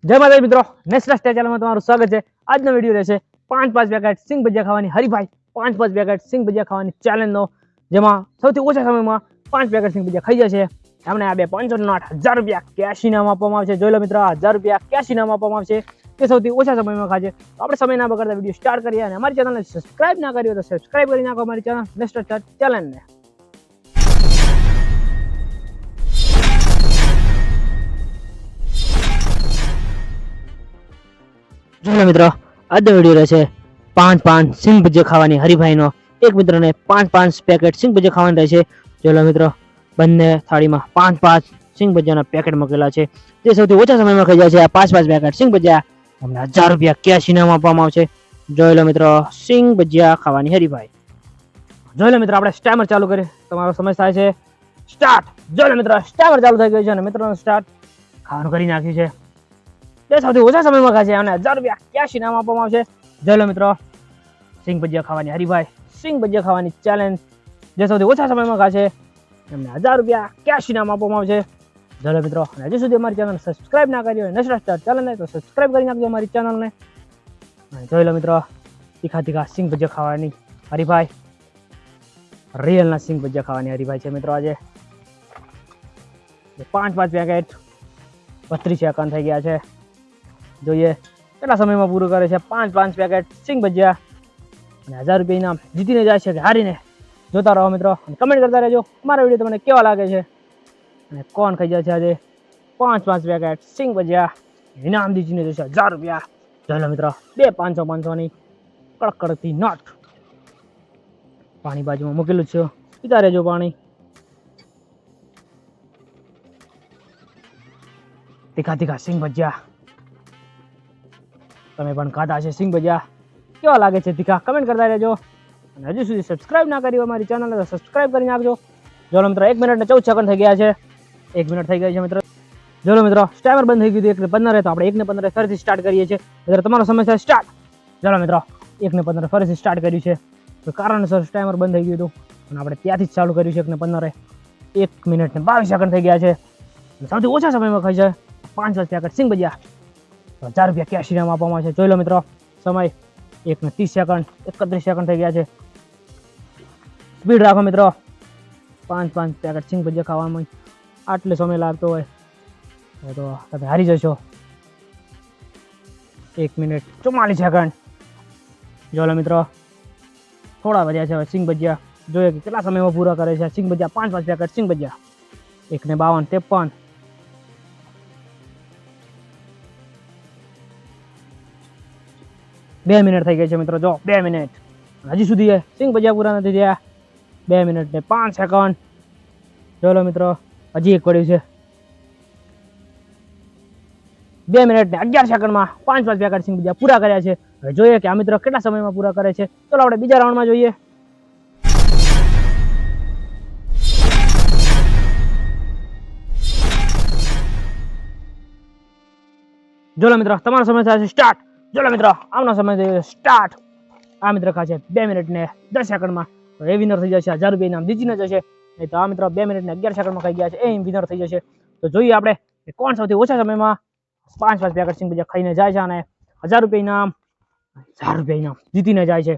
જય માતાજી મિત્રો, નેક્સ્ટ સ્ટેજ ચેનલમાં તમારું સ્વાગત છે। આજનો વિડીયો રહેશે 5 પેકેટ સિંગ ભજીયા ખાવાની હરીફાઈ 5 પેકેટ સિંગ ભજીયા ખાવાની ચેલેન્જનો, જેમાં સૌથી ઓછા સમયમાં 5 પેકેટ સિંગ ભજીયા ખાઈ જશે। એમને આ બે 500 નોટ 1000 રૂપિયા કેશ ઇનામ આપવામાં આવશે। જોઈ લો મિત્રો, 1000 રૂપિયા કેશ ઇનામ આપવામાં આવશે કે સૌથી ઓછા સમયમાં ખાશે। તો આપણે સમય ના બગાડતા વિડીયો સ્ટાર્ટ કરીએ, અને અમારી ચેનલને સબસ્ક્રાઇબ ના કરી હોય તો સબસ્ક્રાઇબ કરી નાખો અમારી ચેનલ નેક્સ્ટ સ્ટેજ ચેલેન્જને। જોઈ લો મિત્રો, આજનો વિડીયો રહેશે 5 સિંગ ભજીયા ખાવાની હરીફાઈનો। એક મિત્રને 5 પેકેટ સિંગ ભજીયા ખાવાના રહેશે। જોઈ લો મિત્રો, બંને થાળીમાં 5 સિંગ ભજીયાના પેકેટ મૂકેલા છે। જે સૌથી ઓછા સમયમાં ખાઈ જાય છે આ 5 પેકેટ સિંગ ભજીયા, અમને 1000 રૂપિયા કેશ ઇનામ આપવામાં આવશે। જોઈ લો મિત્રો, સિંગ ભજીયા ખાવાની હરીફાઈ। જોઈ લો મિત્રો, આપણે સ્ટાઈમર ચાલુ કરીએ, તમારો સમય થાય છે સ્ટાર્ટ। જોઈ લો મિત્રો, સ્ટાઈમર ચાલુ થઈ ગયું છે અને મિત્રોનું સ્ટાર્ટ ખાવાનું કરી નાખ્યું છે। જે સૌથી ઓછા સમયમાં ખાશે અને 1000 રૂપિયા કેશ ઇનામ આપવામાં આવશે। જોઈ લો મિત્રો, સિંગ ભજીયા ખાવાની હરીફાઈ, સિંગ ભજીયા ખાવાની ચેલેન્જ, જે સૌથી ઓછા સમયમાં ખાશે એમને 1000 રૂપિયા કેશ ઇનામ આપવામાં આવશે। જોઈ લો મિત્રો, અને હજી સુધી અમારી ચેનલ સબસ્ક્રાઇબ ના કરી હોય નેક્સ્ટ સ્ટાર ચેનલને તો સબસ્ક્રાઇબ કરી નાખજો અમારી ચેનલને। જોઈ લો મિત્રો, તીખા સિંગ ભજીયા ખાવાની હરીફાઈ, રિયલના સિંગ ભજીયા ખાવાની હરીફાઈ છે મિત્રો। આજે 5 પેકેટ 32 સેકન્ડ થઈ ગયા છે। જોઈએ કેટલા સમયમાં પૂરું કરે છે 5 પેકેટ સિંગ ભજીયા, અને 1000 રૂપિયા ઇનામ જીતીને જાય છે કે હારીને, જોતા રહો મિત્રો, અને કમેન્ટ કરતા રહેજો અમારા વિડીયો તમને કેવા લાગે છે અને કોણ ખાઈ જાય છે આજે 5 પેકેટ સિંગ ભજીયા, ઇનામ જીતીને જશે 1000 રૂપિયા। જોઈ લો મિત્રો, 2 500 ની કડકડતી નોટ પાણી બાજુમાં મૂકેલું છે, પીતા રહેજો પાણી। તીખા સિંગ ભજીયા, તમે પણ ખાધા છે સિંગ ભજીયા, કેવા લાગે છે તીખા, કમેન્ટ કરતા રહેજો, અને હજુ સુધી સબસ્ક્રાઇબ ના કરી હોય અમારી ચેનલને તો સબસ્ક્રાઇબ કરી નાખજો। જો મિત્રો, 1 મિનિટ ને 14 સેકન્ડ થઈ ગયા છે, 1 મિનિટ થઈ ગઈ છે મિત્રો। જો મિત્રો, સ્ટાઈમર બંધ થઈ ગયું હતું 1 ને 15, તો આપણે 1 ને 15 ફરીથી સ્ટાર્ટ કરીએ છીએ। એટલે તમારો સમય થાય સ્ટાર્ટ। ચાલો મિત્રો, 1 ને 15 ફરીથી સ્ટાર્ટ કર્યું છે, તો કારણસર સ્ટાઈમર બંધ થઈ ગયું હતું અને આપણે ત્યાંથી જ ચાલુ કર્યું છે 1 ને 15। 1 મિનિટ ને 22 સેકન્ડ થઈ ગયા છે, સૌથી ઓછા સમયમાં ખાઈ છે 5 પેકેટ સિંગ ભજીયા, 1000 રૂપિયા કેશ ઇનામ આપવામાં આવશે। જોઈ લો મિત્રો, સમય 1 ને 30 સેકન્ડ 31 સેકન્ડ થઈ ગયા છે। સ્પીડ રાખો મિત્રો, 5 પેકેટ સિંગ ભજીયા ખાવામાં આટલો સમય લાગતો હોય તો તમે હારી જશો। 1 મિનિટ 44 સેકન્ડ। જો લો મિત્રો, થોડા વધ્યા છે હવે સિંગ ભજીયા, જોઈએ કે કેટલા સમયમાં પૂરા કરે છે સિંગ ભજીયા 5 પેકેટ સિંગ ભજીયા। 1 ને 52 53, 2 મિનિટ થઈ ગઈ છે મિત્રો। જો 2 મિનિટ, હજી સુધી સિંગ ભજીયા પૂરા નથી થયા। 2 મિનિટ ને 5 સેકન્ડ। જોઈ લો મિત્રો, હજી એક પડ્યું છે। 2 મિનિટ ને 11 સેકન્ડમાં 5 પેકેટ સિંગ ભજીયા પૂરા કર્યા છે। હવે જોઈએ કે આ મિત્રો કેટલા સમયમાં પૂરા કરે છે। ચલો આપણે બીજા રાઉન્ડમાં જોઈએ। જો લો મિત્રો, તમારો સમય થાય છે સ્ટાર્ટ। જો લો મિત્રો, આમનો સમય થયો સ્ટાર્ટ। આ મિત્ર ખાશે 2 મિનિટ ને 10 સેકન્ડમાં, તો એ વિનર થઈ જશે, 1000 રૂપિયા ઇનામ જીતીને જશે। નહીં તો આ મિત્રો 2 મિનિટ ને 11 સેકન્ડમાં ખાઈ ગયા છે, એ વિનર થઈ જશે। તો જોઈએ આપણે કે કોણ સૌથી ઓછા સમયમાં 5 પેકેટ સિંગ ભજીયા ખાઈને જાય છે અને 1000 રૂપિયા ઇનામ જીતીને જાય છે।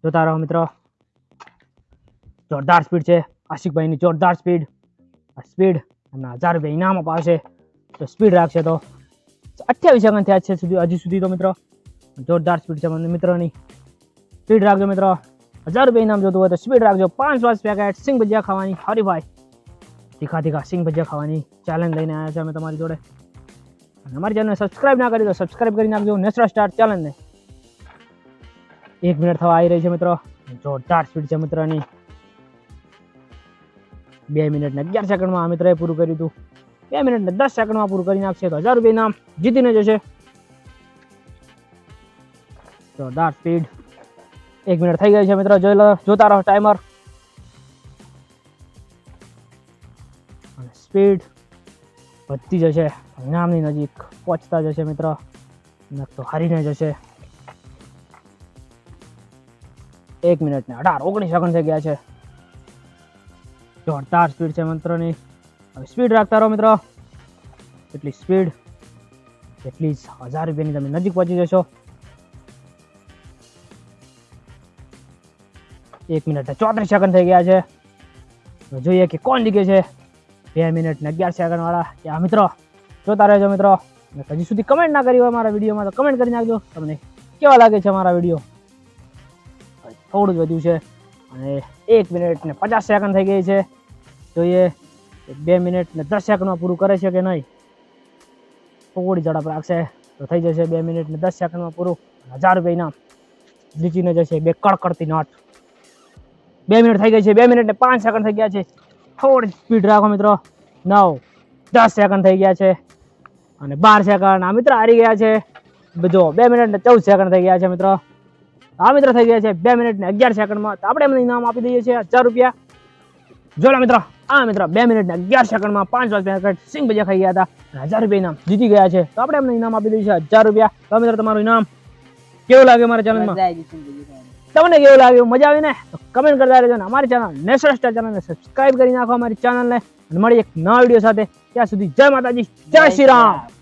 જોતા રહો મિત્રો, જોરદાર સ્પીડ છે આશિકભાઈની, જોરદાર સ્પીડ એમને 1000 રૂપિયા ઇનામ અપાવશે। તો સ્પીડ રાખશે તો 28 સેકન્ડ થયા છે હજી સુધી તો મિત્રો, જોરદાર સ્પીડ છે મિત્રોની। સ્પીડ રાખજો મિત્રો, 1000 રૂપિયા ઇનામ જોતું હોય તો સ્પીડ રાખજો। 5 પેકેટ સિંગ ભજીયા ખાવાની હરીફાઈ, તીખા સિંગ ભજીયા ખાવાની ચેલેન્જ લઈને આવ્યા છે અમે તમારી જોડે। અને અમારી ચેનલને સબસ્ક્રાઇબ ના કરી તો સબસ્ક્રાઇબ કરી નાખજો નેક્સ્ટ સ્ટાર ચેલેન્જને। 1 મિનિટ થવા આવી રહી છે મિત્રો, જોરદાર સ્પીડ છે મિત્રોની। 2 મિનિટ ને 11 સેકન્ડમાં આ મિત્રએ પૂરું કર્યું હતું। 2 મિનિટ ને 10 સેકન્ડમાં પૂરું કરી નાખશે તો 1000 રૂપિયા ઇનામ જીતીને જશે। જોરદાર સ્પીડ, 1 મિનિટ થઈ ગઈ છે મિત્રો। જોઈ લો, જોતા રહો ટાઈમર, અને સ્પીડ વધતી જશે, ઇનામની નજીક પહોંચતા જશે મિત્રો, તો હારીને જશે। 1 મિનિટ ને 18 19 સેકન્ડ થઈ ગયા છે, જોરદાર સ્પીડ છે મિત્રોની। હવે સ્પીડ રાખતા રહો મિત્રો, એટલી સ્પીડ પ્લીઝ 1000 રૂપિયાની તમે નજીક પહોંચી જશો. 1 મિનિટ ને 34 સેકન્ડ થઈ ગયા છે. હવે જોઈએ કે કોણ જીતે છે. 2 મિનિટ ને 11 સેકન્ડ વાળા કે આ મિત્રો જોતા રહેજો મિત્રો. અને હજી સુધી કમેન્ટ ના કરી હોય મારા વિડીયોમાં તો કમેન્ટ કરી નાખજો તમને કેવા લાગે છે મારા વિડીયો. થોડું જ વધ્યું છે અને 1 મિનિટ ને 50 સેકન્ડ થઈ ગઈ છે. જોઈએ 2 મિનિટ ને 10 સેકન્ડમાં પૂરું કરે છે કે નહીં. થોડી ઝડપ રાખશે તો થઈ જશે 2 મિનિટ ને 10 સેકન્ડમાં પૂરું. 1000 રૂપિયા ઇનામ જીતીને જશે 2 કડકડતી નોટ. 2 મિનિટ થઈ ગઈ છે. 2 મિનિટ ને 5 સેકન્ડ થઈ ગયા છે. થોડી સ્પીડ રાખો મિત્રો. 9 10 સેકન્ડ થઈ ગયા છે અને 12 સેકન્ડ. આ મિત્ર હારી ગયા છે. જો 2 મિનિટ ને 14 સેકન્ડ થઈ ગયા છે મિત્રો. આ મિત્ર થઈ ગયા છે 2 મિનિટ ને 11 સેકન્ડમાં. તો આપણે એમને ઇનામ આપી દઈએ છીએ 1000 રૂપિયા. જોલા મિત્રો આ મિત્ર 2 મિનિટ ને 11 સેકન્ડમાં 5 પેકેટ સિંગ ભજીયા ખાઈ ગયા હતા અને 1000 રૂપિયા ઇનામ જીતી ગયા છે. તો આપણે એમને ઇનામ આપી દઈએ છીએ 1000 રૂપિયા. તો મિત્રો તમારું ઇનામ કેવું લાગે મારા ચેનલમાં? તમને કેવું લાગ્યું? મજા આવી ને? તો કમેન્ટ કરતા રહેજો ને અમારી ચેનલ નેશનલ સ્ટાર ચેનલને સબસ્ક્રાઇબ કરી નાખો અમારી ચેનલને. અને મળી એક નવા વિડીયો સાથે. ત્યાં સુધી જય માતાજી, જય શ્રી રામ.